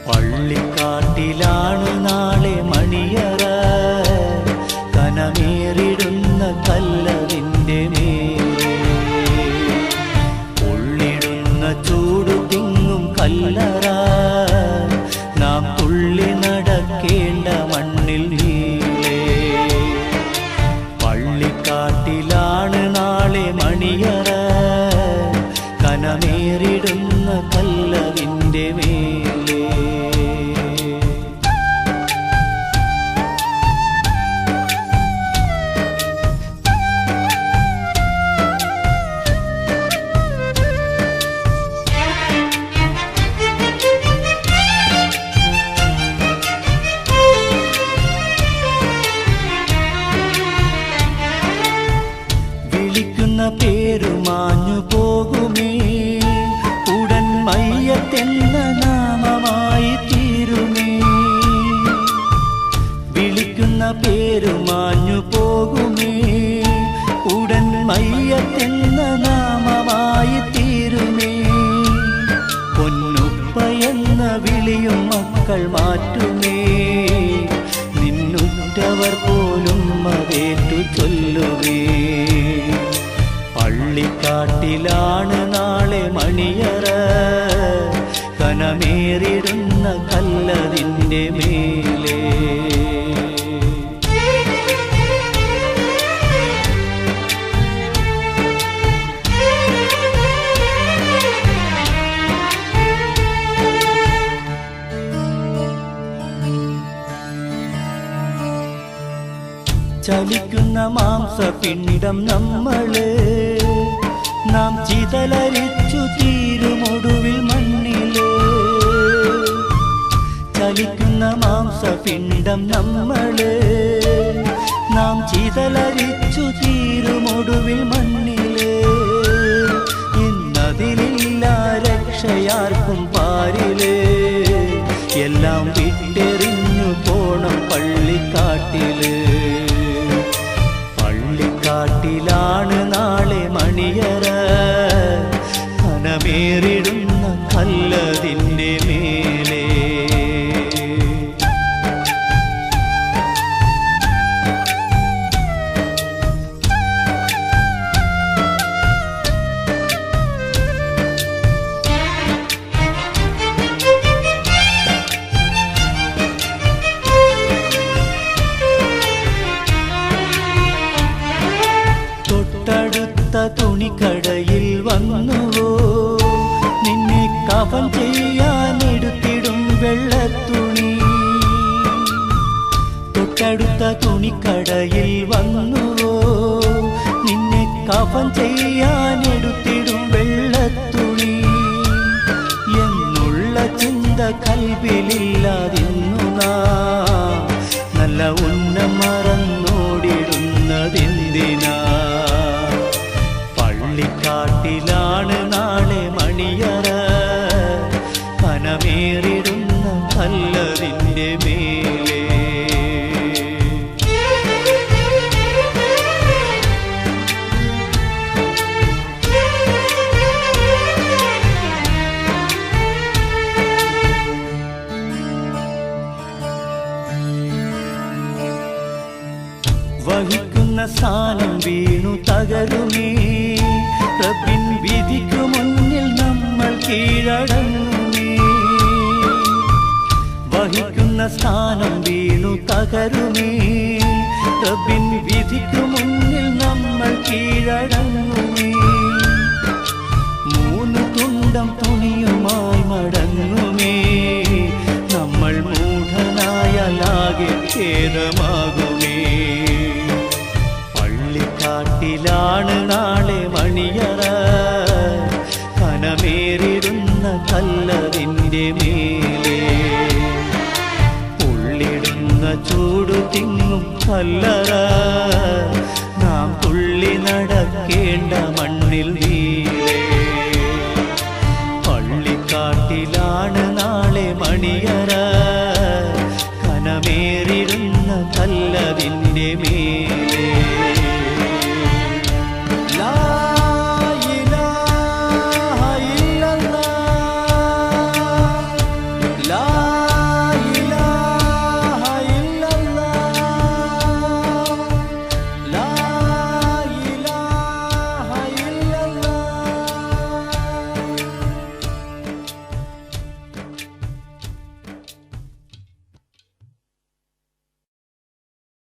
പള്ളിക്കാട്ടിലാണ് നാളെ മണിയറ, കനമേറിടുന്ന കല്ലതിൻ്റെ മേലെ ഉള്ളിടുന്ന ചൂടു തിങ്ങും കല്ലറ, നാം തുള്ളി നടക്കേണ്ട മണ്ണിൽ നീളെ. പള്ളിക്കാട്ടിലാണ് നാളെ മണിയറ, കനമേറിടുന്ന കല്ലതിൻ്റെ മേലെ. വിളിക്കുന്ന പേരു മാഞ്ഞു പോകുമേ, ഉടൻ മയ്യത്തെന്ന നാമമായി തീരുമേ. വിളിക്കുന്ന പേരു മാഞ്ഞു പോകുമേ, ഉടൻ മയ്യത്തെന്ന നാമമായി തീരുമേ. പൊന്നുപ്പ എന്ന വിളിയും മക്കൾ മാറ്റുമേ, നിന്നുറ്റവർ പോലും അതേറ്റു ചൊല്ലുവേ. പള്ളിക്കാട്ടിലാണ് നാളെ മണിയറ, കനമേറിടുന്ന കല്ലതിൻ്റെ മേലെ. ചലിക്കുന്ന മാംസപിണ്ഡം നമ്മള്, നാം ചിതലരിച്ചു തീരുമൊടുവിൽ മണ്ണില്. ചലിക്കുന്ന മാംസപിണ്ഡം നമ്മള്, നാം ചിതലരിച്ചു തീരുമൊടുവിൽ മണ്ണില്. ഇന്നതിലില്ല രക്ഷയാർക്കും പാരില്, എല്ലാം വിട്ടെറിഞ്ഞു പോണം പള്ളിക്കാട്ടില്. പള്ളിക്കാട്ടിലാണ് നാളെ മണിയറ, കനമേറിടുന്ന കല്ലതിൻ്റെ മേലെ. തൊട്ടടുത്ത തുണിക്കടയിൽ വന്നുവോ, നിന്നെ കഫൻ ചെയ്യാനെടുത്തിടും വെള്ളത്തുണി. തൊട്ടടുത്ത തുണിക്കടയിൽ വന്നുവോ, നിന്നെ കഫൻ ചെയ്യാനെടുത്തിടും വെള്ളത്തുണി. എന്നുള്ള ചിന്ത കൽബിലില്ലാതിന്നു നാം നല്ല ഉന്നം മറന്നോടിടുന്നതെന്തിനാ. പള്ളിക്കാട്ടിലാണ് നാളെ മണിയറ, കനമേറിടുന്ന കല്ലതിൻ്റെ മേലെ. വഹിക്കുന്ന സ്ഥാനം വീണു തകരുമേ, റബ്ബിൻ വിധിക്കു മുന്നിൽ നമ്മൾ കീഴടങ്ങുമേ. വഹിക്കുന്ന സ്ഥാനം വീണു തകരുമേ, റബ്ബിൻ വിധിക്കു മുന്നിൽ നമ്മൾ കീഴടങ്ങുമേ. മൂന്ന് തുണ്ടം തുണിയുമായി മടങ്ങുമേ, നമ്മൾ മൂഢനായാലാകെ ഖേദമാകുമേ. പള്ളിക്കാട്ടിലാണ് നാളെ മണിയറ, കല്ലതിൻ്റെ മേലെ ഉള്ളിടുന്ന ചൂടു തിങ്ങും കല്ലറ നാം തുള്ളി നടക്കേണ്ട മണ്ണിൽ നീളേ പള്ളിക്കാട്ടിലാണ് നാളെ മണിയറ